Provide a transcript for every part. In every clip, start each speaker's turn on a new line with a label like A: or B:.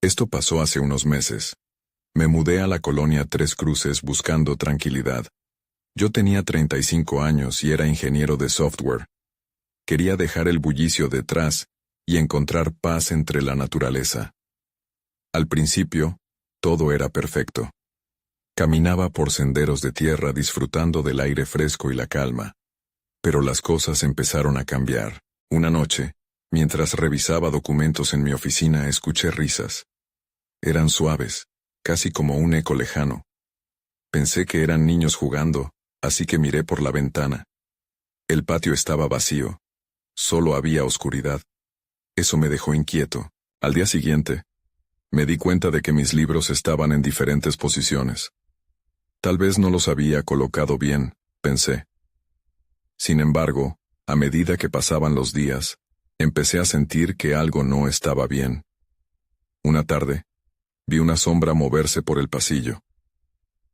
A: Esto pasó hace unos meses. Me mudé a la colonia Tres Cruces buscando tranquilidad. Yo tenía 35 años y era ingeniero de software. Quería dejar el bullicio detrás y encontrar paz entre la naturaleza. Al principio, todo era perfecto. Caminaba por senderos de tierra disfrutando del aire fresco y la calma. Pero las cosas empezaron a cambiar. Una noche, mientras revisaba documentos en mi oficina, escuché risas. Eran suaves, casi como un eco lejano. Pensé que eran niños jugando, así que miré por la ventana. El patio estaba vacío. Solo había oscuridad. Eso me dejó inquieto. Al día siguiente, me di cuenta de que mis libros estaban en diferentes posiciones. Tal vez no los había colocado bien, pensé. Sin embargo, a medida que pasaban los días, empecé a sentir que algo no estaba bien. Una tarde, vi una sombra moverse por el pasillo.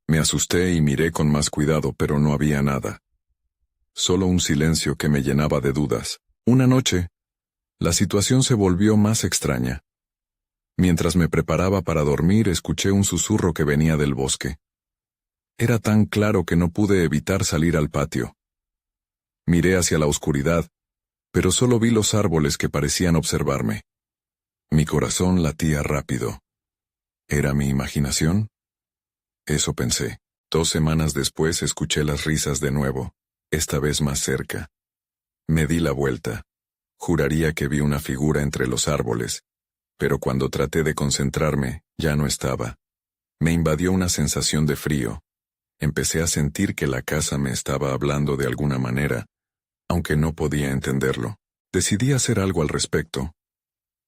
A: Me asusté y miré con más cuidado, pero no había nada. Solo un silencio que me llenaba de dudas. Una noche, la situación se volvió más extraña. Mientras me preparaba para dormir, escuché un susurro que venía del bosque. Era tan claro que no pude evitar salir al patio. Miré hacia la oscuridad, pero solo vi los árboles que parecían observarme. Mi corazón latía rápido. ¿Era mi imaginación? Eso pensé. 2 semanas después escuché las risas de nuevo, esta vez más cerca. Me di la vuelta. Juraría que vi una figura entre los árboles, pero cuando traté de concentrarme, ya no estaba. Me invadió una sensación de frío. Empecé a sentir que la casa me estaba hablando de alguna manera, aunque no podía entenderlo. Decidí hacer algo al respecto.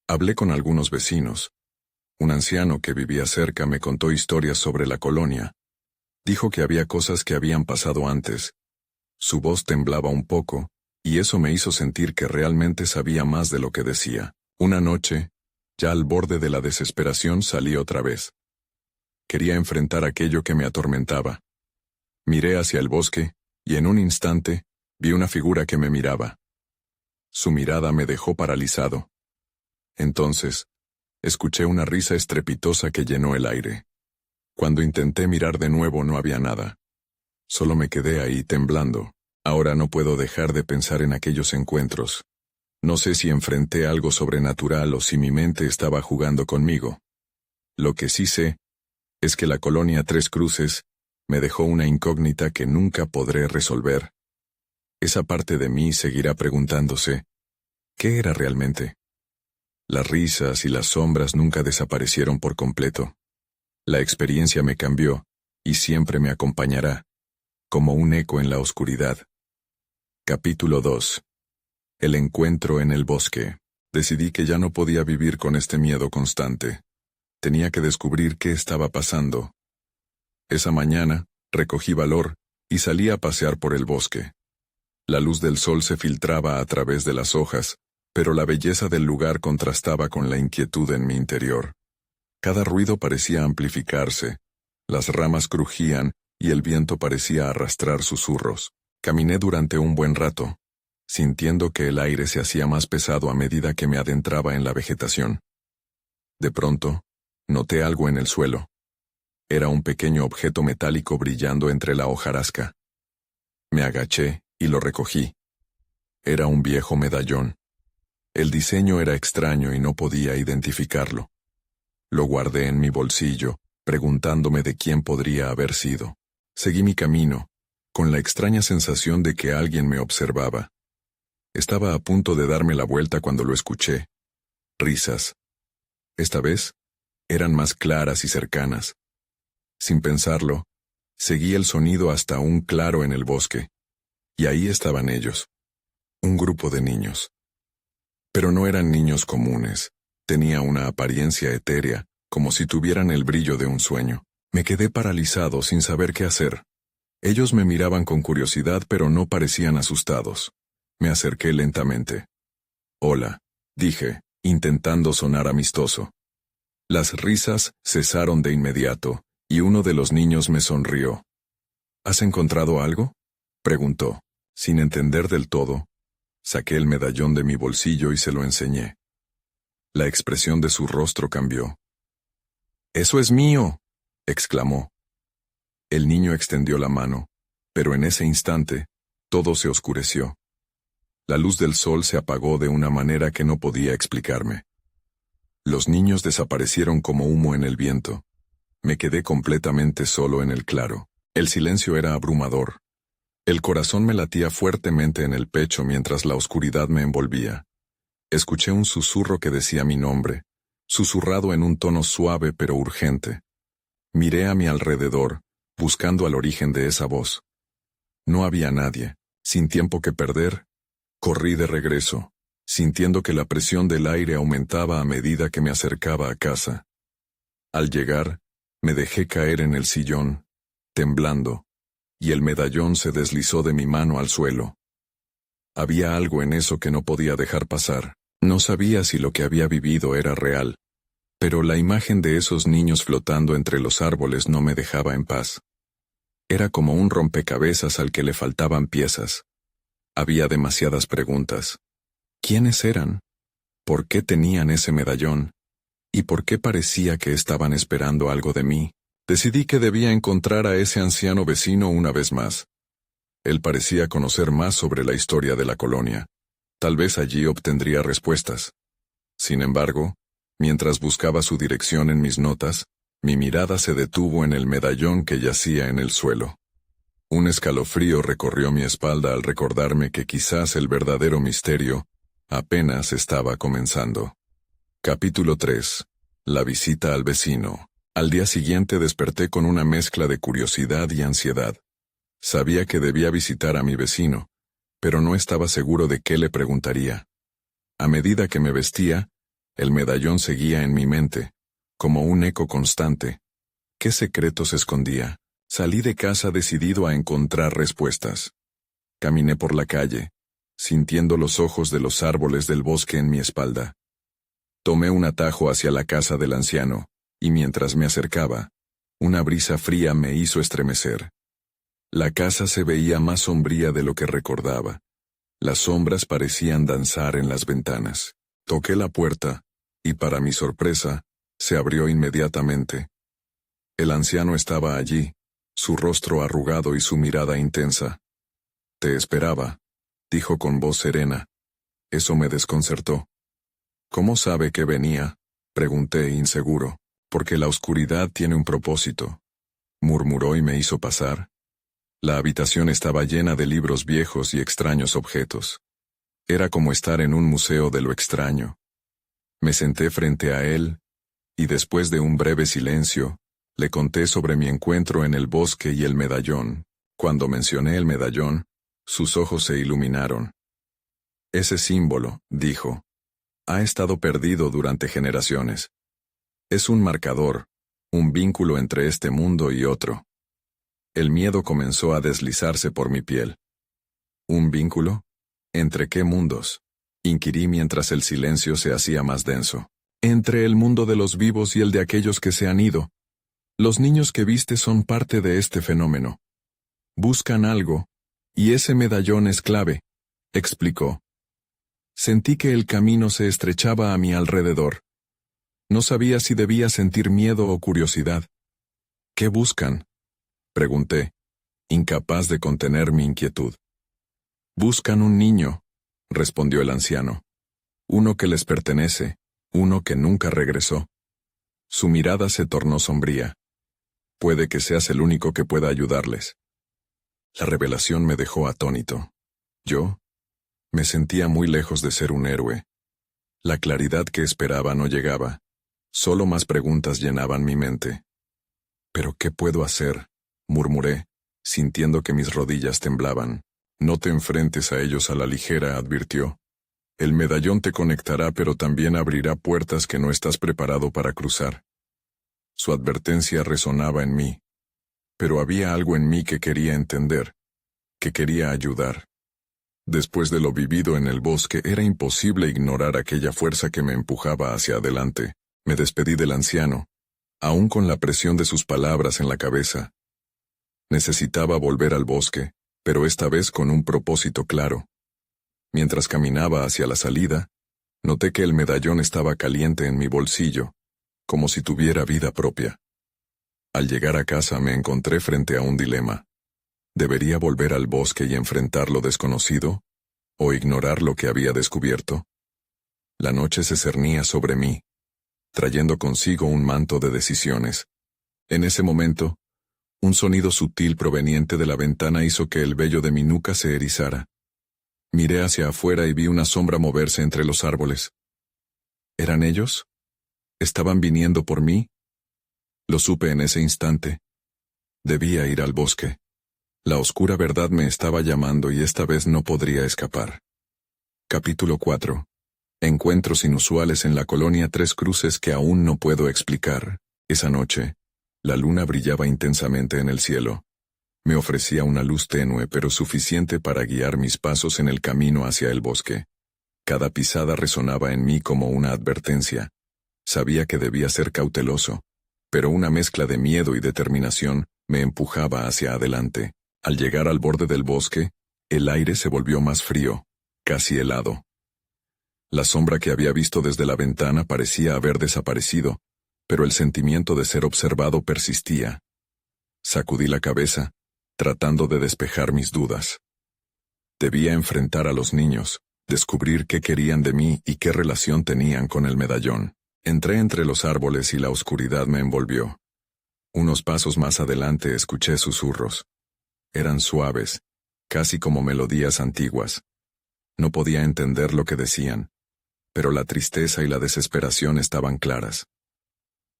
A: Hablé con algunos vecinos. Un anciano que vivía cerca me contó historias sobre la colonia. Dijo que había cosas que habían pasado antes. Su voz temblaba un poco, y eso me hizo sentir que realmente sabía más de lo que decía. Una noche, ya al borde de la desesperación, salí otra vez. Quería enfrentar aquello que me atormentaba. Miré hacia el bosque, y en un instante, vi una figura que me miraba. Su mirada me dejó paralizado. Entonces, escuché una risa estrepitosa que llenó el aire. Cuando intenté mirar de nuevo no había nada. Solo me quedé ahí temblando. Ahora no puedo dejar de pensar en aquellos encuentros. No sé si enfrenté algo sobrenatural o si mi mente estaba jugando conmigo. Lo que sí sé es que la colonia Tres Cruces me dejó una incógnita que nunca podré resolver. Esa parte de mí seguirá preguntándose, ¿qué era realmente? Las risas y las sombras nunca desaparecieron por completo. La experiencia me cambió, y siempre me acompañará, como un eco en la oscuridad. Capítulo 2. El encuentro en el bosque. Decidí que ya no podía vivir con este miedo constante. Tenía que descubrir qué estaba pasando. Esa mañana, recogí valor, y salí a pasear por el bosque. La luz del sol se filtraba a través de las hojas, pero la belleza del lugar contrastaba con la inquietud en mi interior. Cada ruido parecía amplificarse, las ramas crujían y el viento parecía arrastrar susurros. Caminé durante un buen rato, sintiendo que el aire se hacía más pesado a medida que me adentraba en la vegetación. De pronto, noté algo en el suelo. Era un pequeño objeto metálico brillando entre la hojarasca. Me agaché y lo recogí. Era un viejo medallón. El diseño era extraño y no podía identificarlo. Lo guardé en mi bolsillo, preguntándome de quién podría haber sido. Seguí mi camino, con la extraña sensación de que alguien me observaba. Estaba a punto de darme la vuelta cuando lo escuché. Risas. Esta vez, eran más claras y cercanas. Sin pensarlo, seguí el sonido hasta un claro en el bosque. Y ahí estaban ellos. Un grupo de niños. Pero no eran niños comunes. Tenía una apariencia etérea, como si tuvieran el brillo de un sueño. Me quedé paralizado sin saber qué hacer. Ellos me miraban con curiosidad, pero no parecían asustados. Me acerqué lentamente. «Hola», dije, intentando sonar amistoso. Las risas cesaron de inmediato, y uno de los niños me sonrió. «¿Has encontrado algo?», preguntó. Sin entender del todo, saqué el medallón de mi bolsillo y se lo enseñé. La expresión de su rostro cambió. «¡Eso es mío!», exclamó. El niño extendió la mano, pero en ese instante, todo se oscureció. La luz del sol se apagó de una manera que no podía explicarme. Los niños desaparecieron como humo en el viento. Me quedé completamente solo en el claro. El silencio era abrumador. El corazón me latía fuertemente en el pecho mientras la oscuridad me envolvía. Escuché un susurro que decía mi nombre, susurrado en un tono suave pero urgente. Miré a mi alrededor, buscando al origen de esa voz. No había nadie. Sin tiempo que perder, corrí de regreso, sintiendo que la presión del aire aumentaba a medida que me acercaba a casa. Al llegar, me dejé caer en el sillón, temblando, y el medallón se deslizó de mi mano al suelo. Había algo en eso que no podía dejar pasar. No sabía si lo que había vivido era real, pero la imagen de esos niños flotando entre los árboles no me dejaba en paz. Era como un rompecabezas al que le faltaban piezas. Había demasiadas preguntas. ¿Quiénes eran? ¿Por qué tenían ese medallón? ¿Y por qué parecía que estaban esperando algo de mí? Decidí que debía encontrar a ese anciano vecino una vez más. Él parecía conocer más sobre la historia de la colonia. Tal vez allí obtendría respuestas. Sin embargo, mientras buscaba su dirección en mis notas, mi mirada se detuvo en el medallón que yacía en el suelo. Un escalofrío recorrió mi espalda al recordarme que quizás el verdadero misterio apenas estaba comenzando. Capítulo 3. La visita al vecino. Al día siguiente desperté con una mezcla de curiosidad y ansiedad. Sabía que debía visitar a mi vecino, pero no estaba seguro de qué le preguntaría. A medida que me vestía, el medallón seguía en mi mente, como un eco constante. ¿Qué secretos escondía? Salí de casa decidido a encontrar respuestas. Caminé por la calle, sintiendo los ojos de los árboles del bosque en mi espalda. Tomé un atajo hacia la casa del anciano, y mientras me acercaba, una brisa fría me hizo estremecer. La casa se veía más sombría de lo que recordaba. Las sombras parecían danzar en las ventanas. Toqué la puerta, y para mi sorpresa, se abrió inmediatamente. El anciano estaba allí, su rostro arrugado y su mirada intensa. «Te esperaba», dijo con voz serena. Eso me desconcertó. «¿Cómo sabe que venía?», pregunté inseguro. «Porque la oscuridad tiene un propósito», murmuró y me hizo pasar. La habitación estaba llena de libros viejos y extraños objetos. Era como estar en un museo de lo extraño. Me senté frente a él, y después de un breve silencio, le conté sobre mi encuentro en el bosque y el medallón. Cuando mencioné el medallón, sus ojos se iluminaron. «Ese símbolo», dijo, «ha estado perdido durante generaciones. Es un marcador, un vínculo entre este mundo y otro». El miedo comenzó a deslizarse por mi piel. ¿Un vínculo? ¿Entre qué mundos?, inquirí mientras el silencio se hacía más denso. «Entre el mundo de los vivos y el de aquellos que se han ido. Los niños que viste son parte de este fenómeno. Buscan algo, y ese medallón es clave», explicó. Sentí que el camino se estrechaba a mi alrededor. No sabía si debía sentir miedo o curiosidad. «¿Qué buscan?», pregunté, incapaz de contener mi inquietud. «Buscan un niño», respondió el anciano. «Uno que les pertenece, uno que nunca regresó». Su mirada se tornó sombría. «Puede que seas el único que pueda ayudarles». La revelación me dejó atónito. Yo me sentía muy lejos de ser un héroe. La claridad que esperaba no llegaba. Solo más preguntas llenaban mi mente. «¿Pero qué puedo hacer?», murmuré, sintiendo que mis rodillas temblaban. «No te enfrentes a ellos a la ligera», advirtió. «El medallón te conectará, pero también abrirá puertas que no estás preparado para cruzar». Su advertencia resonaba en mí. Pero había algo en mí que quería entender, que quería ayudar. Después de lo vivido en el bosque, era imposible ignorar aquella fuerza que me empujaba hacia adelante. Me despedí del anciano, aún con la presión de sus palabras en la cabeza. Necesitaba volver al bosque, pero esta vez con un propósito claro. Mientras caminaba hacia la salida, noté que el medallón estaba caliente en mi bolsillo. como si tuviera vida propia. Al llegar a casa me encontré frente a un dilema. ¿Debería volver al bosque y enfrentar lo desconocido? ¿O ignorar lo que había descubierto? La noche se cernía sobre mí, trayendo consigo un manto de decisiones. En ese momento, un sonido sutil proveniente de la ventana hizo que el vello de mi nuca se erizara. Miré hacia afuera y vi una sombra moverse entre los árboles. ¿Eran ellos? ¿Estaban viniendo por mí? Lo supe en ese instante. Debía ir al bosque. La oscura verdad me estaba llamando y esta vez no podría escapar. Capítulo 4. Encuentros inusuales en la colonia Tres Cruces que aún no puedo explicar. Esa noche, la luna brillaba intensamente en el cielo. Me ofrecía una luz tenue pero suficiente para guiar mis pasos en el camino hacia el bosque. Cada pisada resonaba en mí como una advertencia. Sabía que debía ser cauteloso, pero una mezcla de miedo y determinación me empujaba hacia adelante. Al llegar al borde del bosque, el aire se volvió más frío, casi helado. La sombra que había visto desde la ventana parecía haber desaparecido, pero el sentimiento de ser observado persistía. Sacudí la cabeza, tratando de despejar mis dudas. Debía enfrentar a los niños, descubrir qué querían de mí y qué relación tenían con el medallón. Entré entre los árboles y la oscuridad me envolvió. Unos pasos más adelante escuché susurros. Eran suaves, casi como melodías antiguas. No podía entender lo que decían, pero la tristeza y la desesperación estaban claras.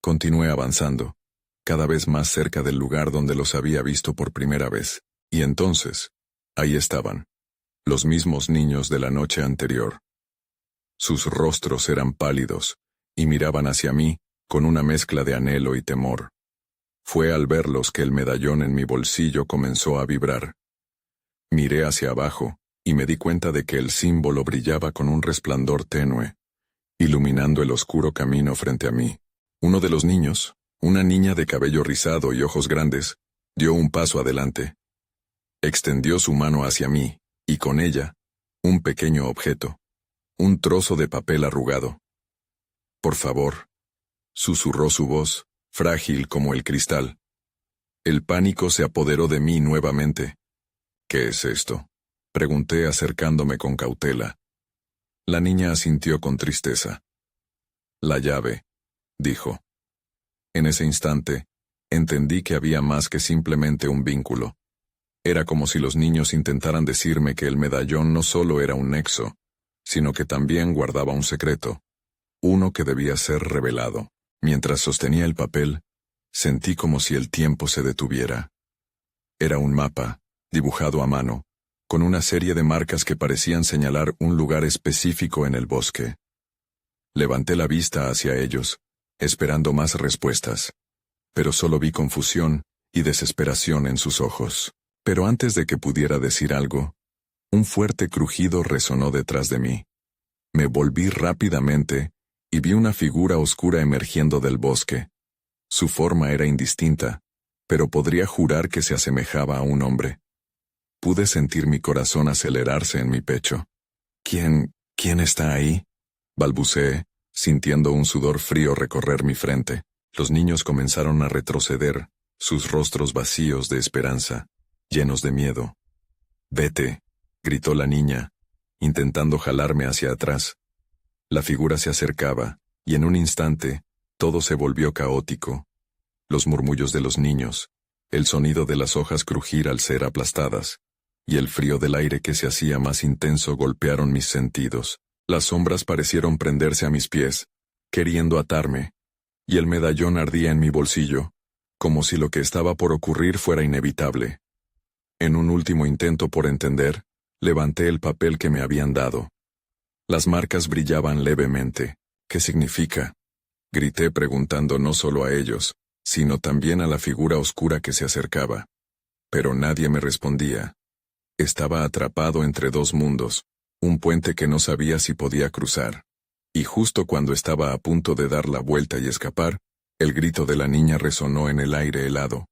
A: Continué avanzando, cada vez más cerca del lugar donde los había visto por primera vez, y entonces, ahí estaban, los mismos niños de la noche anterior. Sus rostros eran pálidos, y miraban hacia mí, con una mezcla de anhelo y temor. Fue al verlos que el medallón en mi bolsillo comenzó a vibrar. Miré hacia abajo, y me di cuenta de que el símbolo brillaba con un resplandor tenue, iluminando el oscuro camino frente a mí. Uno de los niños, una niña de cabello rizado y ojos grandes, dio un paso adelante. Extendió su mano hacia mí, y con ella, un pequeño objeto, un trozo de papel arrugado. «Por favor», susurró su voz, frágil como el cristal. El pánico se apoderó de mí nuevamente. «¿Qué es esto?», pregunté acercándome con cautela. La niña asintió con tristeza. «La llave», dijo. En ese instante, entendí que había más que simplemente un vínculo. Era como si los niños intentaran decirme que el medallón no solo era un nexo, sino que también guardaba un secreto, uno que debía ser revelado. Mientras sostenía el papel, sentí como si el tiempo se detuviera. Era un mapa, dibujado a mano, con una serie de marcas que parecían señalar un lugar específico en el bosque. Levanté la vista hacia ellos, esperando más respuestas, pero solo vi confusión y desesperación en sus ojos. Pero antes de que pudiera decir algo, un fuerte crujido resonó detrás de mí. Me volví rápidamente y vi una figura oscura emergiendo del bosque. Su forma era indistinta, pero podría jurar que se asemejaba a un hombre. Pude sentir mi corazón acelerarse en mi pecho. ¿Quién está ahí?», balbuceé, sintiendo un sudor frío recorrer mi frente. Los niños comenzaron a retroceder, sus rostros vacíos de esperanza, llenos de miedo. «Vete», gritó la niña, intentando jalarme hacia atrás. La figura se acercaba, y en un instante, todo se volvió caótico. Los murmullos de los niños, el sonido de las hojas crujir al ser aplastadas, y el frío del aire que se hacía más intenso golpearon mis sentidos. Las sombras parecieron prenderse a mis pies, queriendo atarme, y el medallón ardía en mi bolsillo, como si lo que estaba por ocurrir fuera inevitable. En un último intento por entender, levanté el papel que me habían dado. Las marcas brillaban levemente. «¿Qué significa?», grité preguntando no solo a ellos, sino también a la figura oscura que se acercaba. Pero nadie me respondía. Estaba atrapado entre dos mundos, un puente que no sabía si podía cruzar. Y justo cuando estaba a punto de dar la vuelta y escapar, el grito de la niña resonó en el aire helado.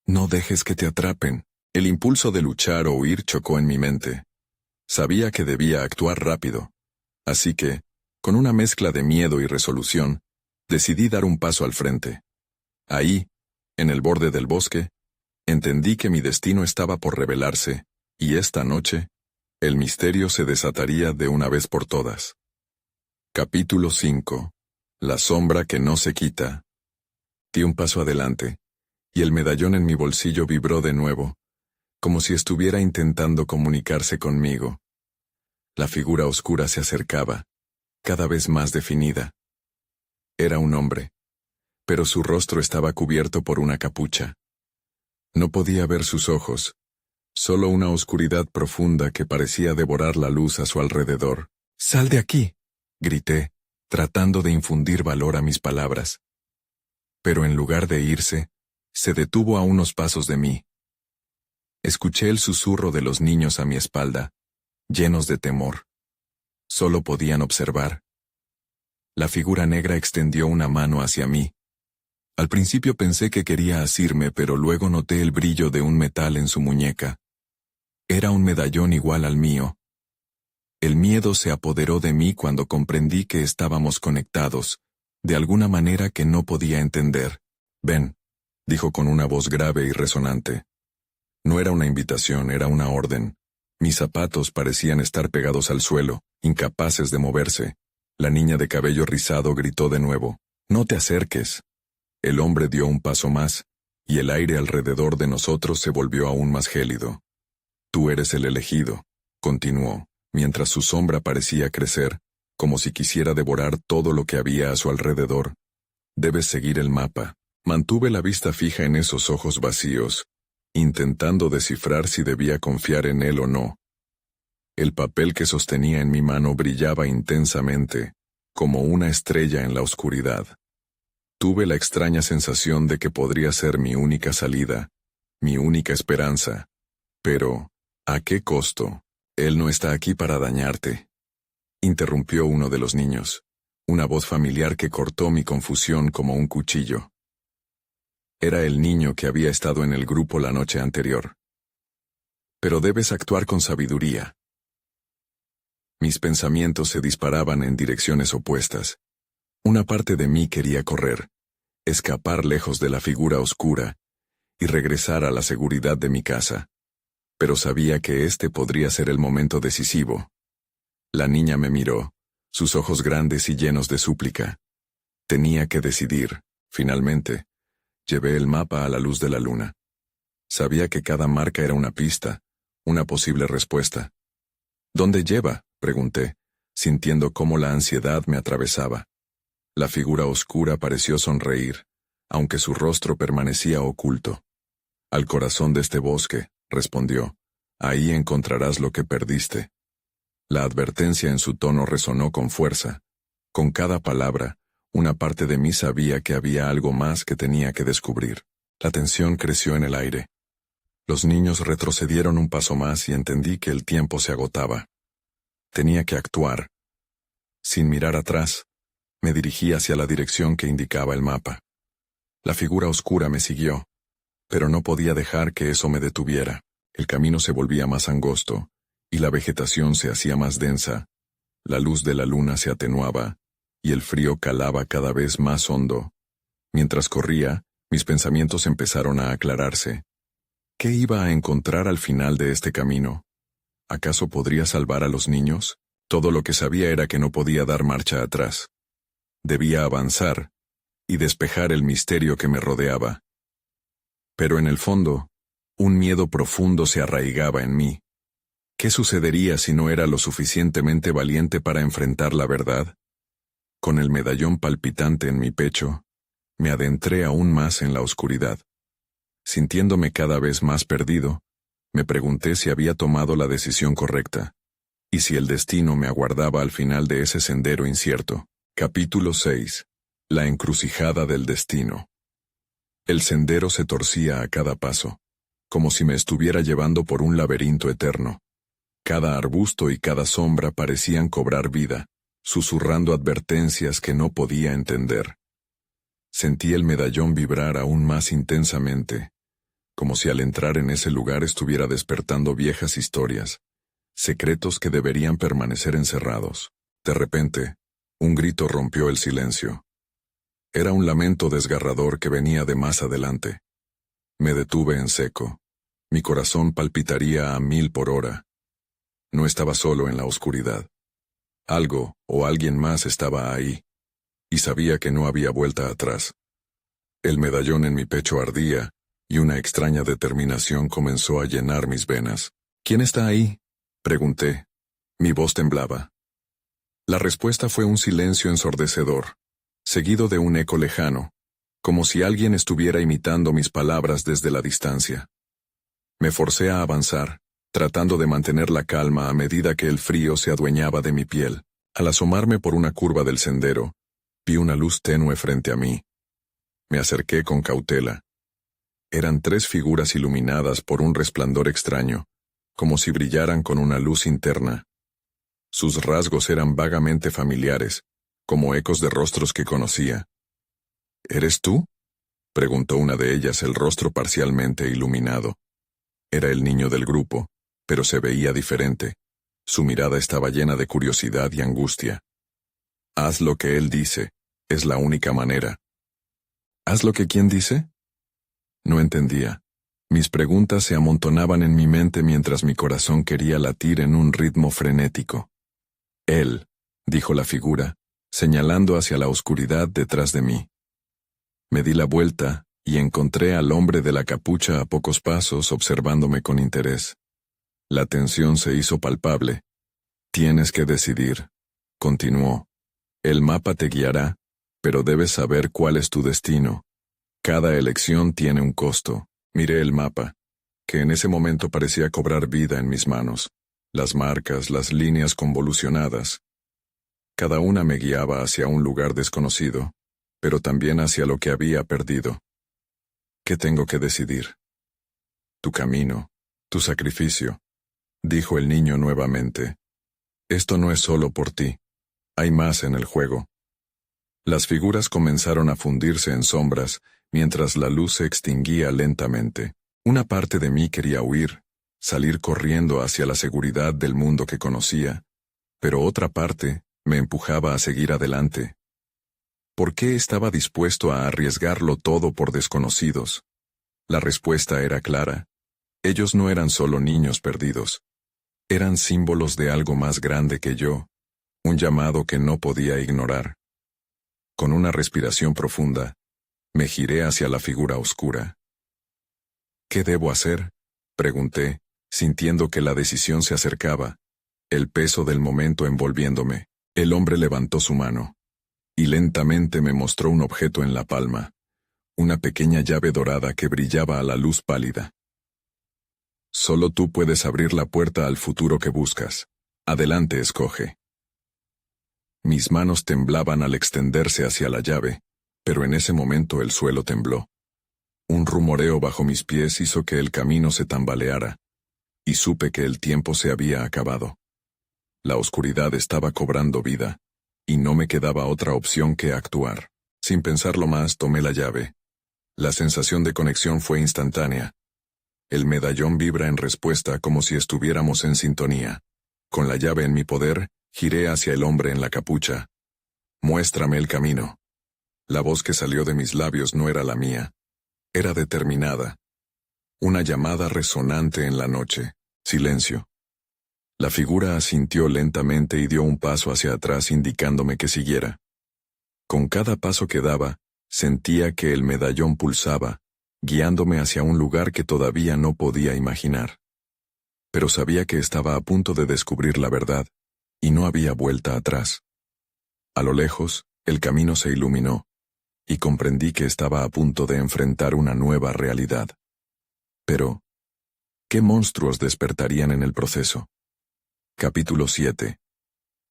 A: «No dejes que te atrapen». El impulso de luchar o huir chocó en mi mente. Sabía que debía actuar rápido. Así que, con una mezcla de miedo y resolución, Decidí dar un paso al frente. Ahí, en el borde del bosque, entendí que mi destino estaba por revelarse, y esta noche, el misterio se desataría de una vez por todas. Capítulo 5. La sombra que no se quita. Di un paso adelante, y el medallón en mi bolsillo vibró de nuevo, como si estuviera intentando comunicarse conmigo. La figura oscura se acercaba, cada vez más definida. Era un hombre, pero su rostro estaba cubierto por una capucha. No podía ver sus ojos, solo una oscuridad profunda que parecía devorar la luz a su alrededor. «¡Sal de aquí!», grité, tratando de infundir valor a mis palabras. Pero en lugar de irse, se detuvo a unos pasos de mí. Escuché el susurro de los niños a mi espalda, llenos de temor. Solo podían observar. La figura negra extendió una mano hacia mí. Al principio pensé que quería asirme, pero luego noté el brillo de un metal en su muñeca. Era un medallón igual al mío. El miedo se apoderó de mí cuando comprendí que estábamos conectados, de alguna manera que no podía entender. «Ven», dijo con una voz grave y resonante. No era una invitación, era una orden. Mis zapatos parecían estar pegados al suelo, incapaces de moverse. La niña de cabello rizado gritó de nuevo: «¡No te acerques!». El hombre dio un paso más, y el aire alrededor de nosotros se volvió aún más gélido. «Tú eres el elegido», continuó, mientras su sombra parecía crecer, como si quisiera devorar todo lo que había a su alrededor. «Debes seguir el mapa». Mantuve la vista fija en esos ojos vacíos, intentando descifrar si debía confiar en él o no. El papel que sostenía en mi mano brillaba intensamente, como una estrella en la oscuridad. Tuve la extraña sensación de que podría ser mi única salida, mi única esperanza. Pero, ¿a qué costo? «Él no está aquí para dañarte», interrumpió uno de los niños, una voz familiar que cortó mi confusión como un cuchillo. Era el niño que había estado en el grupo la noche anterior. «Pero debes actuar con sabiduría». Mis pensamientos se disparaban en direcciones opuestas. Una parte de mí quería correr, escapar lejos de la figura oscura, y regresar a la seguridad de mi casa. Pero sabía que este podría ser el momento decisivo. La niña me miró, sus ojos grandes y llenos de súplica. Tenía que decidir, finalmente. Llevé el mapa a la luz de la luna. Sabía que cada marca era una pista, una posible respuesta. «¿Dónde lleva?», pregunté, sintiendo cómo la ansiedad me atravesaba. La figura oscura pareció sonreír, aunque su rostro permanecía oculto. «Al corazón de este bosque», respondió. «Ahí encontrarás lo que perdiste». La advertencia en su tono resonó con fuerza. Con cada palabra, una parte de mí sabía que había algo más que tenía que descubrir. La tensión creció en el aire. Los niños retrocedieron un paso más y entendí que el tiempo se agotaba. Tenía que actuar. Sin mirar atrás, me dirigí hacia la dirección que indicaba el mapa. La figura oscura me siguió, pero no podía dejar que eso me detuviera. El camino se volvía más angosto, y la vegetación se hacía más densa. La luz de la luna se atenuaba, y el frío calaba cada vez más hondo. Mientras corría, mis pensamientos empezaron a aclararse. ¿Qué iba a encontrar al final de este camino? ¿Acaso podría salvar a los niños? Todo lo que sabía era que no podía dar marcha atrás. Debía avanzar y despejar el misterio que me rodeaba. Pero en el fondo, un miedo profundo se arraigaba en mí. ¿Qué sucedería si no era lo suficientemente valiente para enfrentar la verdad? Con el medallón palpitante en mi pecho, me adentré aún más en la oscuridad. Sintiéndome cada vez más perdido, me pregunté si había tomado la decisión correcta, y si el destino me aguardaba al final de ese sendero incierto. Capítulo 6. La encrucijada del destino. El sendero se torcía a cada paso, como si me estuviera llevando por un laberinto eterno. Cada arbusto y cada sombra parecían cobrar vida, susurrando advertencias que no podía entender. Sentí el medallón vibrar aún más intensamente, como si al entrar en ese lugar estuviera despertando viejas historias, secretos que deberían permanecer encerrados. De repente, un grito rompió el silencio. Era un lamento desgarrador que venía de más adelante. Me detuve en seco. Mi corazón palpitaría a 1000 por hora. No estaba solo en la oscuridad. Algo o alguien más estaba ahí, y sabía que no había vuelta atrás. El medallón en mi pecho ardía, y una extraña determinación comenzó a llenar mis venas. ¿Quién está ahí?, pregunté. Mi voz temblaba. La respuesta fue un silencio ensordecedor, seguido de un eco lejano, como si alguien estuviera imitando mis palabras desde la distancia. Me forcé a avanzar, tratando de mantener la calma a medida que el frío se adueñaba de mi piel. Al asomarme por una curva del sendero, vi una luz tenue frente a mí. Me acerqué con cautela. Eran 3 figuras iluminadas por un resplandor extraño, como si brillaran con una luz interna. Sus rasgos eran vagamente familiares, como ecos de rostros que conocía. ¿Eres tú?, preguntó una de ellas, el rostro parcialmente iluminado. Era el niño del grupo, pero se veía diferente. Su mirada estaba llena de curiosidad y angustia. Haz lo que él dice, es la única manera. ¿Haz lo que quién dice? No entendía. Mis preguntas se amontonaban en mi mente mientras mi corazón quería latir en un ritmo frenético. Él, dijo la figura, señalando hacia la oscuridad detrás de mí. Me di la vuelta y encontré al hombre de la capucha a pocos pasos observándome con interés. La tensión se hizo palpable. Tienes que decidir, continuó. El mapa te guiará, pero debes saber cuál es tu destino. Cada elección tiene un costo. Miré el mapa, que en ese momento parecía cobrar vida en mis manos. Las marcas, las líneas convolucionadas. Cada una me guiaba hacia un lugar desconocido, pero también hacia lo que había perdido. ¿Qué tengo que decidir? Tu camino, tu sacrificio, dijo el niño nuevamente. Esto no es solo por ti. Hay más en el juego. Las figuras comenzaron a fundirse en sombras, mientras la luz se extinguía lentamente. Una parte de mí quería huir, salir corriendo hacia la seguridad del mundo que conocía, pero otra parte me empujaba a seguir adelante. ¿Por qué estaba dispuesto a arriesgarlo todo por desconocidos? La respuesta era clara. Ellos no eran solo niños perdidos. Eran símbolos de algo más grande que yo, un llamado que no podía ignorar. Con una respiración profunda, me giré hacia la figura oscura. ¿Qué debo hacer?, pregunté, sintiendo que la decisión se acercaba, el peso del momento envolviéndome. El hombre levantó su mano, y lentamente me mostró un objeto en la palma, una pequeña llave dorada que brillaba a la luz pálida. Solo tú puedes abrir la puerta al futuro que buscas. Adelante, escoge. Mis manos temblaban al extenderse hacia la llave, pero en ese momento el suelo tembló. Un rumoreo bajo mis pies hizo que el camino se tambaleara, y supe que el tiempo se había acabado. La oscuridad estaba cobrando vida, y no me quedaba otra opción que actuar. Sin pensarlo más, tomé la llave. La sensación de conexión fue instantánea. El medallón vibra en respuesta como si estuviéramos en sintonía. Con la llave en mi poder, giré hacia el hombre en la capucha. Muéstrame el camino. La voz que salió de mis labios no era la mía. Era determinada. Una llamada resonante en la noche. Silencio. La figura asintió lentamente y dio un paso hacia atrás indicándome que siguiera. Con cada paso que daba, sentía que el medallón pulsaba, guiándome hacia un lugar que todavía no podía imaginar. Pero sabía que estaba a punto de descubrir la verdad, y no había vuelta atrás. A lo lejos, el camino se iluminó, y comprendí que estaba a punto de enfrentar una nueva realidad. Pero, ¿qué monstruos despertarían en el proceso? Capítulo 7.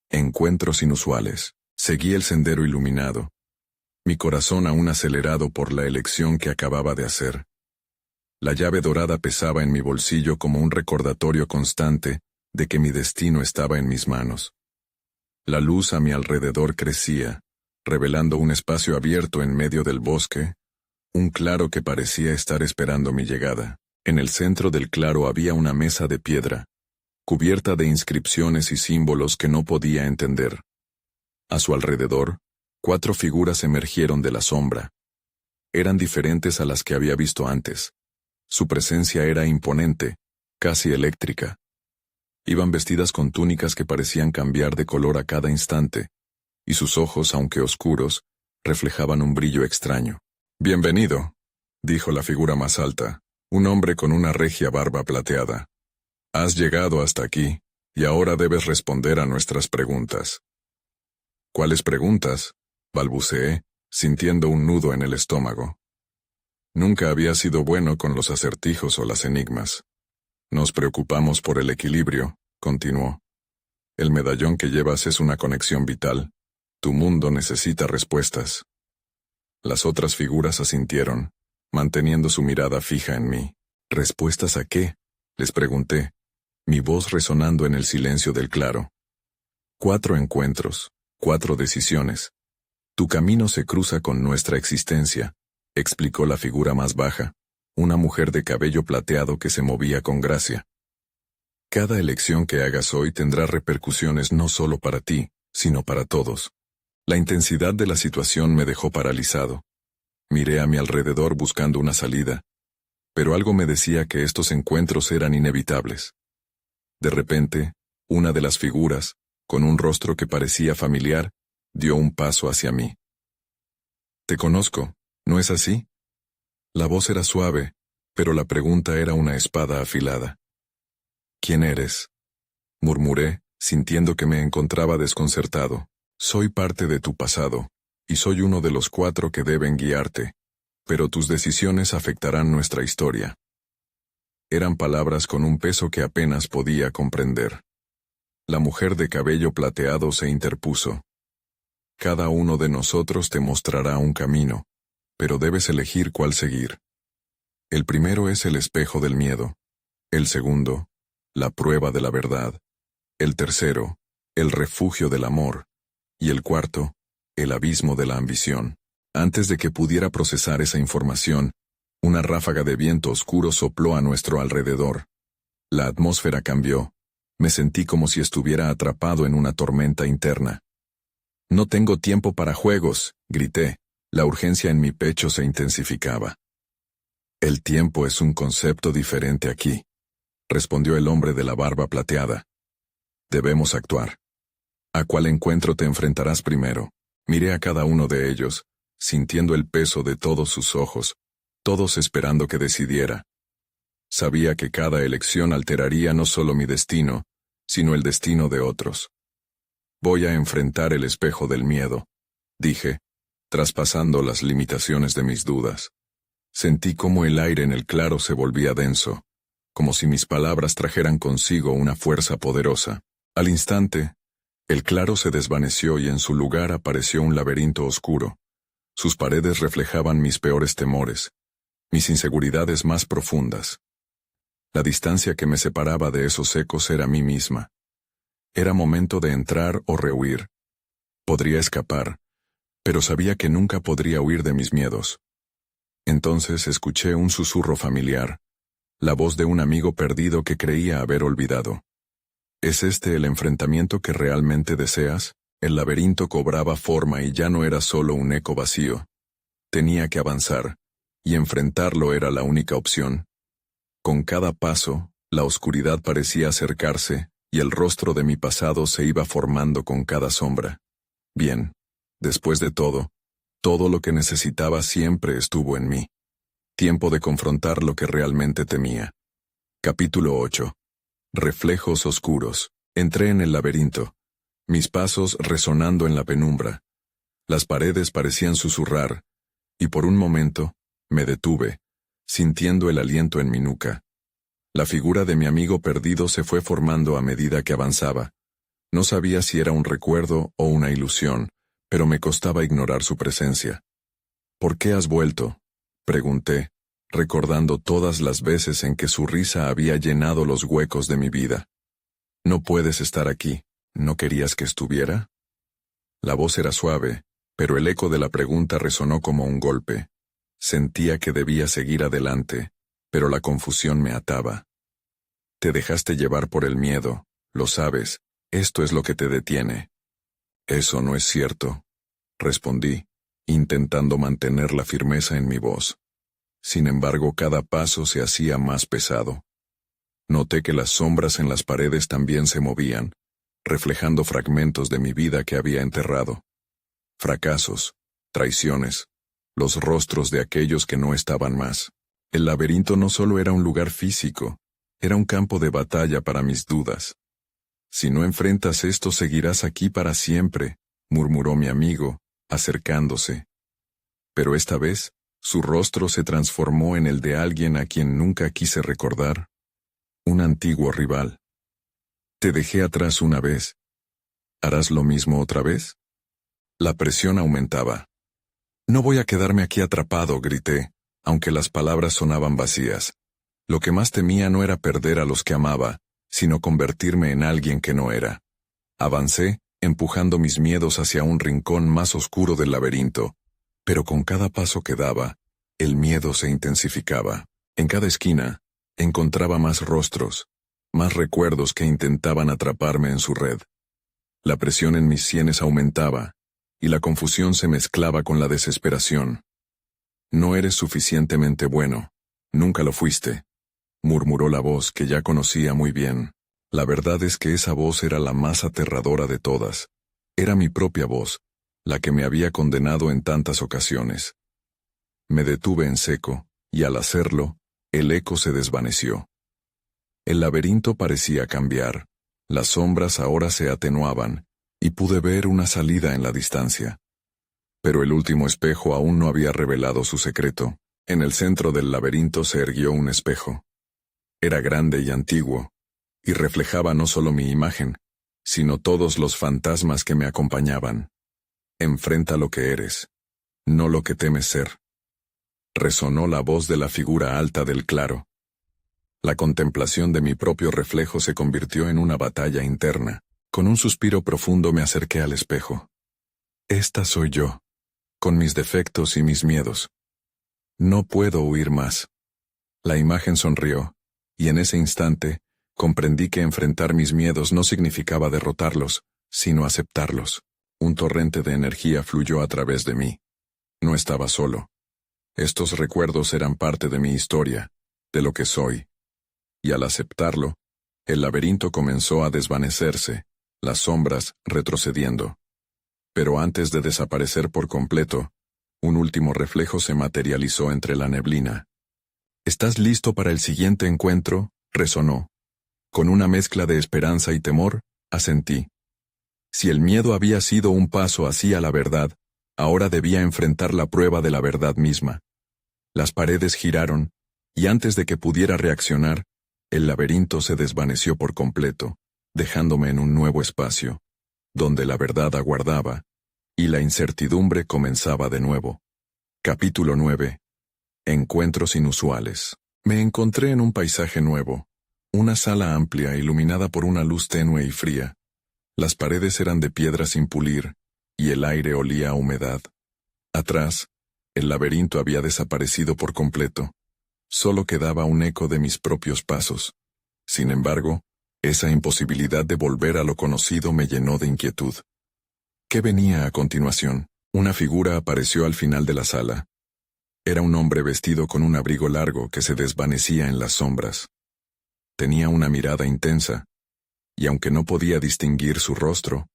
A: Encuentros inusuales. Seguí el sendero iluminado, mi corazón aún acelerado por la elección que acababa de hacer. La llave dorada pesaba en mi bolsillo como un recordatorio constante de que mi destino estaba en mis manos. La luz a mi alrededor crecía, revelando un espacio abierto en medio del bosque, un claro que parecía estar esperando mi llegada. En el centro del claro había una mesa de piedra, cubierta de inscripciones y símbolos que no podía entender. A su alrededor, 4 figuras emergieron de la sombra. Eran diferentes a las que había visto antes. Su presencia era imponente, casi eléctrica. Iban vestidas con túnicas que parecían cambiar de color a cada instante, y sus ojos, aunque oscuros, reflejaban un brillo extraño. «Bienvenido», dijo la figura más alta, un hombre con una regia barba plateada. «Has llegado hasta aquí, y ahora debes responder a nuestras preguntas». «¿Cuáles preguntas?», balbuceé, sintiendo un nudo en el estómago. Nunca había sido bueno con los acertijos o las enigmas. «Nos preocupamos por el equilibrio», continuó. «El medallón que llevas es una conexión vital. Tu mundo necesita respuestas». Las otras figuras asintieron, manteniendo su mirada fija en mí. «¿Respuestas a qué?», les pregunté, mi voz resonando en el silencio del claro. 4 encuentros, 4 decisiones. Tu camino se cruza con nuestra existencia, explicó la figura más baja, una mujer de cabello plateado que se movía con gracia. Cada elección que hagas hoy tendrá repercusiones no solo para ti, sino para todos. La intensidad de la situación me dejó paralizado. Miré a mi alrededor buscando una salida, pero algo me decía que estos encuentros eran inevitables. De repente, una de las figuras, con un rostro que parecía familiar, dio un paso hacia mí. «Te conozco, ¿no es así?». La voz era suave, pero la pregunta era una espada afilada. «¿Quién eres?», murmuré, sintiendo que me encontraba desconcertado. «Soy parte de tu pasado, y soy uno de los 4 que deben guiarte, pero tus decisiones afectarán nuestra historia». Eran palabras con un peso que apenas podía comprender. La mujer de cabello plateado se interpuso. «Cada uno de nosotros te mostrará un camino, pero debes elegir cuál seguir. El primero es el espejo del miedo. El segundo, la prueba de la verdad. El tercero, el refugio del amor. Y el cuarto, el abismo de la ambición». Antes de que pudiera procesar esa información, una ráfaga de viento oscuro sopló a nuestro alrededor. La atmósfera cambió. Me sentí como si estuviera atrapado en una tormenta interna. «No tengo tiempo para juegos», grité. La urgencia en mi pecho se intensificaba. «El tiempo es un concepto diferente aquí», respondió el hombre de la barba plateada. «Debemos actuar. ¿A cuál encuentro te enfrentarás primero?». Miré a cada uno de ellos, sintiendo el peso de todos sus ojos, todos esperando que decidiera. Sabía que cada elección alteraría no solo mi destino, sino el destino de otros. «Voy a enfrentar el espejo del miedo», dije, traspasando las limitaciones de mis dudas. Sentí como el aire en el claro se volvía denso, como si mis palabras trajeran consigo una fuerza poderosa. Al instante, el claro se desvaneció y en su lugar apareció un laberinto oscuro. Sus paredes reflejaban mis peores temores, mis inseguridades más profundas. La distancia que me separaba de esos ecos era mí misma. Era momento de entrar o rehuir. Podría escapar, pero sabía que nunca podría huir de mis miedos. Entonces escuché un susurro familiar, la voz de un amigo perdido que creía haber olvidado. ¿Es este el enfrentamiento que realmente deseas? El laberinto cobraba forma y ya no era solo un eco vacío. Tenía que avanzar, y enfrentarlo era la única opción. Con cada paso, la oscuridad parecía acercarse, y el rostro de mi pasado se iba formando con cada sombra. Bien, después de todo lo que necesitaba siempre estuvo en mí. Tiempo de confrontar lo que realmente temía. Capítulo 8. Reflejos oscuros. Entré en el laberinto, mis pasos resonando en la penumbra. Las paredes parecían susurrar, y por un momento, me detuve, sintiendo el aliento en mi nuca. La figura de mi amigo perdido se fue formando a medida que avanzaba. No sabía si era un recuerdo o una ilusión, pero me costaba ignorar su presencia. «¿Por qué has vuelto?», pregunté, recordando todas las veces en que su risa había llenado los huecos de mi vida. «No puedes estar aquí. ¿No querías que estuviera?». La voz era suave, pero el eco de la pregunta resonó como un golpe. Sentía que debía seguir adelante, pero la confusión me ataba. «Te dejaste llevar por el miedo, lo sabes, esto es lo que te detiene». «Eso no es cierto», respondí, intentando mantener la firmeza en mi voz. Sin embargo, cada paso se hacía más pesado. Noté que las sombras en las paredes también se movían, reflejando fragmentos de mi vida que había enterrado. Fracasos, traiciones, los rostros de aquellos que no estaban más. El laberinto no solo era un lugar físico, era un campo de batalla para mis dudas. Si no enfrentas esto, seguirás aquí para siempre, murmuró mi amigo, acercándose. Pero esta vez, su rostro se transformó en el de alguien a quien nunca quise recordar. Un antiguo rival. Te dejé atrás una vez. ¿Harás lo mismo otra vez? La presión aumentaba. No voy a quedarme aquí atrapado, grité, aunque las palabras sonaban vacías. Lo que más temía no era perder a los que amaba, sino convertirme en alguien que no era. Avancé, empujando mis miedos hacia un rincón más oscuro del laberinto, pero con cada paso que daba, el miedo se intensificaba. En cada esquina, encontraba más rostros, más recuerdos que intentaban atraparme en su red. La presión en mis sienes aumentaba, y la confusión se mezclaba con la desesperación. No eres suficientemente bueno, nunca lo fuiste, murmuró la voz que ya conocía muy bien. La verdad es que esa voz era la más aterradora de todas. Era mi propia voz, la que me había condenado en tantas ocasiones. Me detuve en seco, y al hacerlo, el eco se desvaneció. El laberinto parecía cambiar, las sombras ahora se atenuaban, y pude ver una salida en la distancia. Pero el último espejo aún no había revelado su secreto. En el centro del laberinto se erguió un espejo. Era grande y antiguo, y reflejaba no solo mi imagen, sino todos los fantasmas que me acompañaban. Enfrenta lo que eres, no lo que temes ser. Resonó la voz de la figura alta del claro. La contemplación de mi propio reflejo se convirtió en una batalla interna. Con un suspiro profundo me acerqué al espejo. Esta soy yo, con mis defectos y mis miedos. No puedo huir más. La imagen sonrió, y en ese instante, comprendí que enfrentar mis miedos no significaba derrotarlos, sino aceptarlos. Un torrente de energía fluyó a través de mí. No estaba solo. Estos recuerdos eran parte de mi historia, de lo que soy. Y al aceptarlo, el laberinto comenzó a desvanecerse, las sombras retrocediendo. Pero antes de desaparecer por completo, un último reflejo se materializó entre la neblina. ¿Estás listo para el siguiente encuentro?, resonó. Con una mezcla de esperanza y temor, asentí. Si el miedo había sido un paso hacia la verdad, ahora debía enfrentar la prueba de la verdad misma. Las paredes giraron, y antes de que pudiera reaccionar, el laberinto se desvaneció por completo, dejándome en un nuevo espacio, donde la verdad aguardaba, y la incertidumbre comenzaba de nuevo. Capítulo 9. Encuentros inusuales. Me encontré en un paisaje nuevo, una sala amplia iluminada por una luz tenue y fría. Las paredes eran de piedra sin pulir, y el aire olía a humedad. Atrás, el laberinto había desaparecido por completo. Solo quedaba un eco de mis propios pasos. Sin embargo, esa imposibilidad de volver a lo conocido me llenó de inquietud. ¿Qué venía a continuación? Una figura apareció al final de la sala. Era un hombre vestido con un abrigo largo que se desvanecía en las sombras. Tenía una mirada intensa, y aunque no podía distinguir su rostro,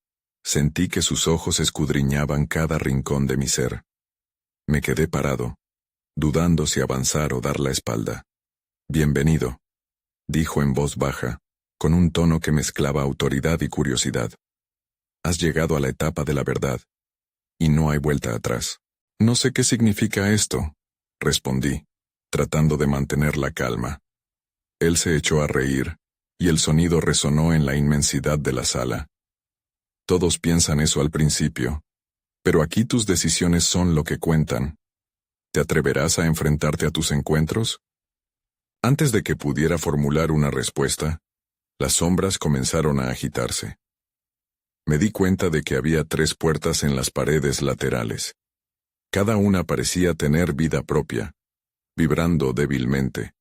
A: sentí que sus ojos escudriñaban cada rincón de mi ser. Me quedé parado, dudando si avanzar o dar la espalda. «Bienvenido», dijo en voz baja, con un tono que mezclaba autoridad y curiosidad. «Has llegado a la etapa de la verdad, y no hay vuelta atrás». «No sé qué significa esto», respondí, tratando de mantener la calma. Él se echó a reír, y el sonido resonó en la inmensidad de la sala. «Todos piensan eso al principio, pero aquí tus decisiones son lo que cuentan. ¿Te atreverás a enfrentarte a tus encuentros?» Antes de que pudiera formular una respuesta, las sombras comenzaron a agitarse. Me di cuenta de que había 3 puertas en las paredes laterales. Cada una parecía tener vida propia, vibrando débilmente.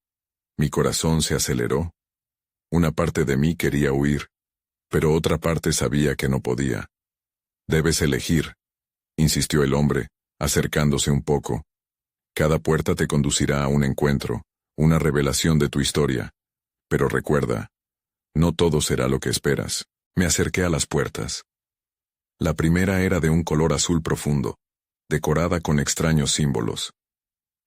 A: Mi corazón se aceleró. Una parte de mí quería huir, pero otra parte sabía que no podía. «Debes elegir», insistió el hombre, acercándose un poco. Cada puerta te conducirá a un encuentro, una revelación de tu historia. Pero recuerda, no todo será lo que esperas. Me acerqué a las puertas. La primera era de un color azul profundo, decorada con extraños símbolos.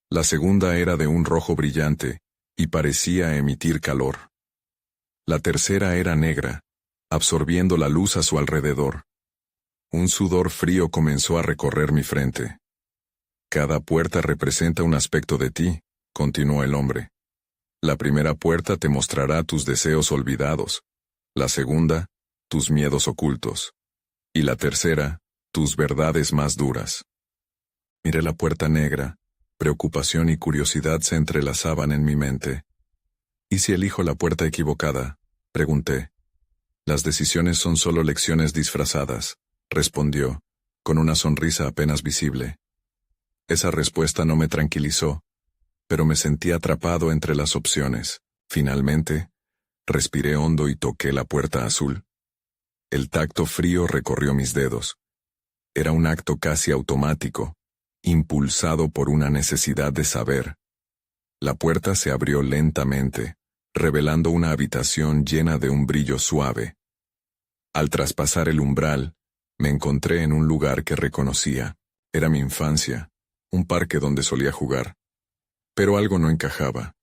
A: La segunda era de un rojo brillante, y parecía emitir calor. La tercera era negra, absorbiendo la luz a su alrededor. Un sudor frío comenzó a recorrer mi frente. Cada puerta representa un aspecto de ti, continuó el hombre. La primera puerta te mostrará tus deseos olvidados, la segunda, tus miedos ocultos, y la tercera, tus verdades más duras. Miré la puerta negra, preocupación y curiosidad se entrelazaban en mi mente. ¿Y si elijo la puerta equivocada?, pregunté. Las decisiones son solo lecciones disfrazadas, respondió, con una sonrisa apenas visible. Esa respuesta no me tranquilizó, pero me sentí atrapado entre las opciones. Finalmente, respiré hondo y toqué la puerta azul. El tacto frío recorrió mis dedos. Era un acto casi automático, impulsado por una necesidad de saber. La puerta se abrió lentamente, revelando una habitación llena de un brillo suave. Al traspasar el umbral, me encontré en un lugar que reconocía. Era mi infancia, un parque donde solía jugar. Pero algo no encajaba.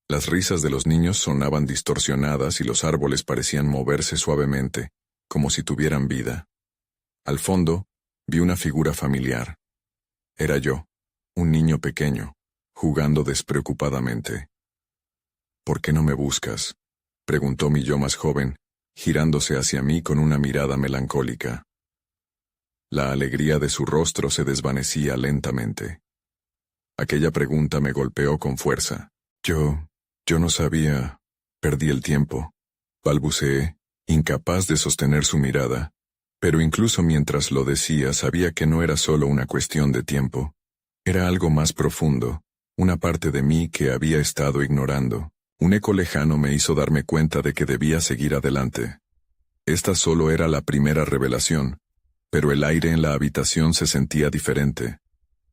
A: Las risas de los niños sonaban distorsionadas y los árboles parecían moverse suavemente, como si tuvieran vida. Al fondo, vi una figura familiar. Era yo, un niño pequeño, jugando despreocupadamente. ¿Por qué no me buscas?, preguntó mi yo más joven, girándose hacia mí con una mirada melancólica. La alegría de su rostro se desvanecía lentamente. Aquella pregunta me golpeó con fuerza. Yo no sabía. Perdí el tiempo. Balbuceé, incapaz de sostener su mirada. Pero incluso mientras lo decía sabía que no era solo una cuestión de tiempo. Era algo más profundo, una parte de mí que había estado ignorando. Un eco lejano me hizo darme cuenta de que debía seguir adelante. Esta solo era la primera revelación, pero el aire en la habitación se sentía diferente.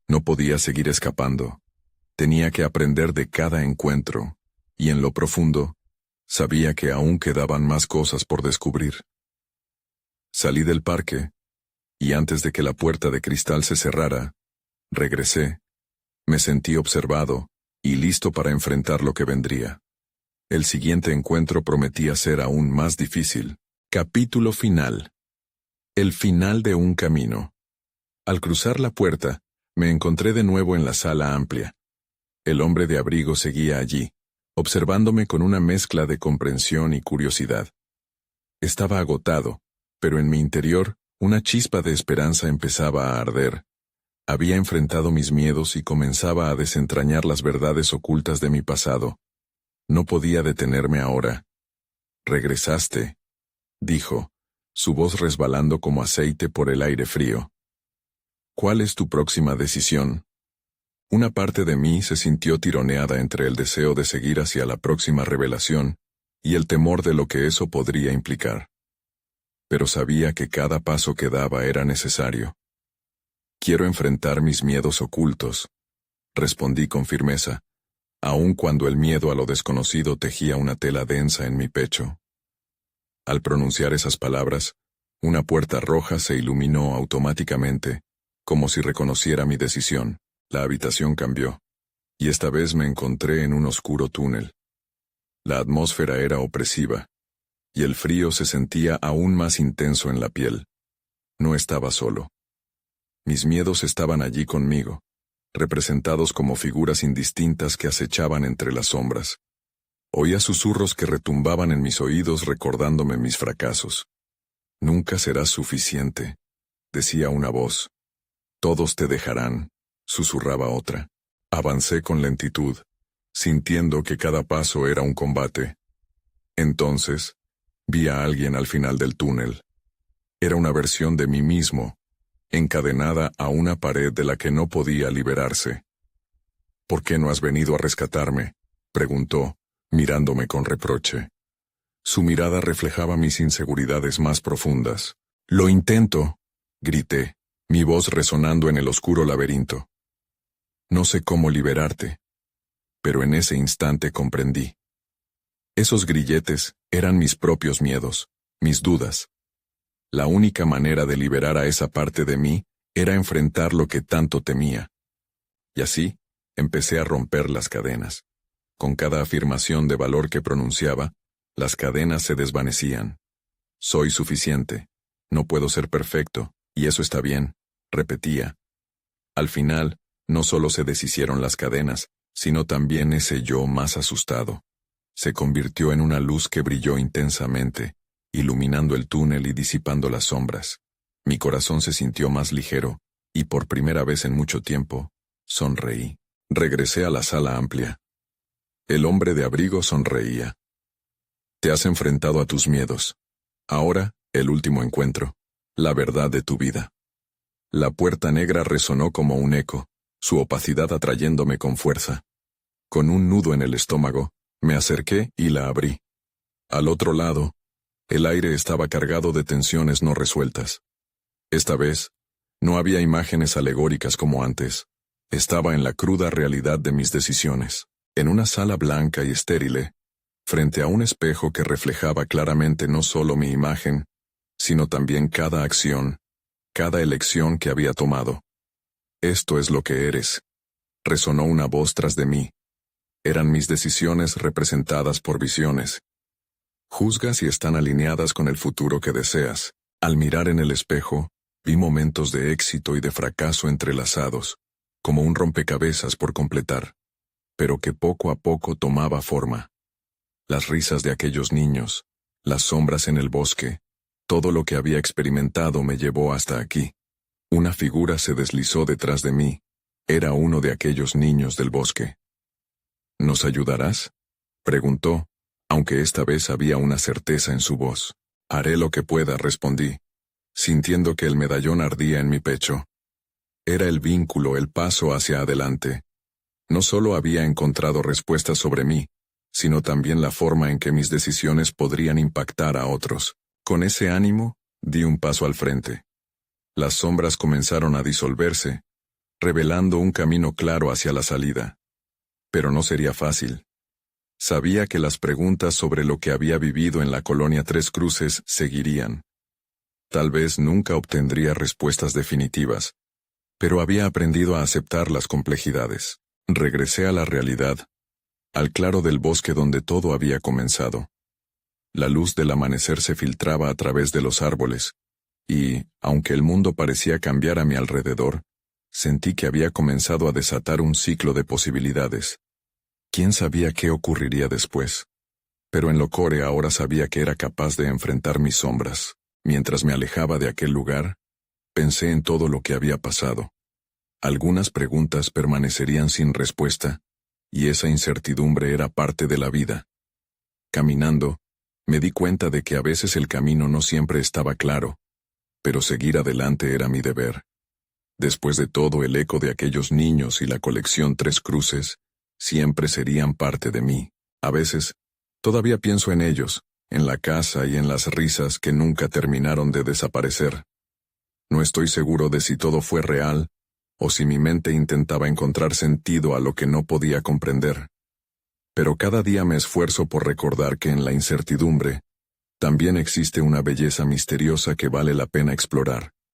A: No podía seguir escapando. Tenía que aprender de cada encuentro, y en lo profundo, sabía que aún quedaban más cosas por descubrir. Salí del parque, y antes de que la puerta de cristal se cerrara, regresé. Me sentí observado, y listo para enfrentar lo que vendría. El siguiente encuentro prometía ser aún más difícil. Capítulo final. El final de un camino. Al cruzar la puerta, me encontré de nuevo en la sala amplia. El hombre de abrigo seguía allí, observándome con una mezcla de comprensión y curiosidad. Estaba agotado, pero en mi interior, una chispa de esperanza empezaba a arder. Había enfrentado mis miedos y comenzaba a desentrañar las verdades ocultas de mi pasado. No podía detenerme ahora. «Regresaste», dijo, su voz resbalando como aceite por el aire frío. «¿Cuál es tu próxima decisión?» Una parte de mí se sintió tironeada entre el deseo de seguir hacia la próxima revelación y el temor de lo que eso podría implicar. Pero sabía que cada paso que daba era necesario. «Quiero enfrentar mis miedos ocultos», respondí con firmeza, aun cuando el miedo a lo desconocido tejía una tela densa en mi pecho. Al pronunciar esas palabras, una puerta roja se iluminó automáticamente, como si reconociera mi decisión. La habitación cambió, y esta vez me encontré en un oscuro túnel. La atmósfera era opresiva, y el frío se sentía aún más intenso en la piel. No estaba solo. Mis miedos estaban allí conmigo, representados como figuras indistintas que acechaban entre las sombras. Oía susurros que retumbaban en mis oídos recordándome mis fracasos. «Nunca serás suficiente», decía una voz. «Todos te dejarán», susurraba otra. Avancé con lentitud, sintiendo que cada paso era un combate. Entonces, vi a alguien al final del túnel. Era una versión de mí mismo, encadenada a una pared de la que no podía liberarse. «¿Por qué no has venido a rescatarme?», preguntó, mirándome con reproche. Su mirada reflejaba mis inseguridades más profundas. «Lo intento», grité, mi voz resonando en el oscuro laberinto. No sé cómo liberarte, pero en ese instante comprendí. Esos grilletes eran mis propios miedos, mis dudas. La única manera de liberar a esa parte de mí era enfrentar lo que tanto temía. Y así, empecé a romper las cadenas. Con cada afirmación de valor que pronunciaba, las cadenas se desvanecían. Soy suficiente. No puedo ser perfecto, y eso está bien, repetía. Al final, no solo se deshicieron las cadenas, sino también ese yo más asustado. Se convirtió en una luz que brilló intensamente, iluminando el túnel y disipando las sombras. Mi corazón se sintió más ligero, y por primera vez en mucho tiempo, sonreí. Regresé a la sala amplia. El hombre de abrigo sonreía. Te has enfrentado a tus miedos. Ahora, el último encuentro. La verdad de tu vida. La puerta negra resonó como un eco, su opacidad atrayéndome con fuerza. Con un nudo en el estómago, me acerqué y la abrí. Al otro lado, el aire estaba cargado de tensiones no resueltas. Esta vez, no había imágenes alegóricas como antes. Estaba en la cruda realidad de mis decisiones. En una sala blanca y estéril, frente a un espejo que reflejaba claramente no solo mi imagen, sino también cada acción, cada elección que había tomado. Esto es lo que eres. Resonó una voz tras de mí. Eran mis decisiones representadas por visiones. Juzga si están alineadas con el futuro que deseas. Al mirar en el espejo, vi momentos de éxito y de fracaso entrelazados, como un rompecabezas por completar, pero que poco a poco tomaba forma. Las risas de aquellos niños, las sombras en el bosque, todo lo que había experimentado me llevó hasta aquí. Una figura se deslizó detrás de mí. Era uno de aquellos niños del bosque. ¿Nos ayudarás?, preguntó, aunque esta vez había una certeza en su voz. Haré lo que pueda, respondí, sintiendo que el medallón ardía en mi pecho. Era el vínculo, el paso hacia adelante. No solo había encontrado respuestas sobre mí, sino también la forma en que mis decisiones podrían impactar a otros. Con ese ánimo, di un paso al frente. Las sombras comenzaron a disolverse, revelando un camino claro hacia la salida. Pero no sería fácil. Sabía que las preguntas sobre lo que había vivido en la colonia Tres Cruces seguirían. Tal vez nunca obtendría respuestas definitivas, pero había aprendido a aceptar las complejidades. Regresé a la realidad, al claro del bosque donde todo había comenzado. La luz del amanecer se filtraba a través de los árboles, y, aunque el mundo parecía cambiar a mi alrededor, sentí que había comenzado a desatar un ciclo de posibilidades. ¿Quién sabía qué ocurriría después? Pero en Locore ahora sabía que era capaz de enfrentar mis sombras. Mientras me alejaba de aquel lugar, pensé en todo lo que había pasado. Algunas preguntas permanecerían sin respuesta, y esa incertidumbre era parte de la vida. Caminando, me di cuenta de que a veces el camino no siempre estaba claro, pero seguir adelante era mi deber. Después de todo, el eco de aquellos niños y la colección Tres Cruces siempre serían parte de mí. A veces, todavía pienso en ellos, en la casa y en las risas que nunca terminaron de desaparecer. No estoy seguro de si todo fue real, o si mi mente intentaba encontrar sentido a lo que no podía comprender. Pero cada día me esfuerzo por recordar que en la incertidumbre, también existe una belleza misteriosa que vale la pena explorar.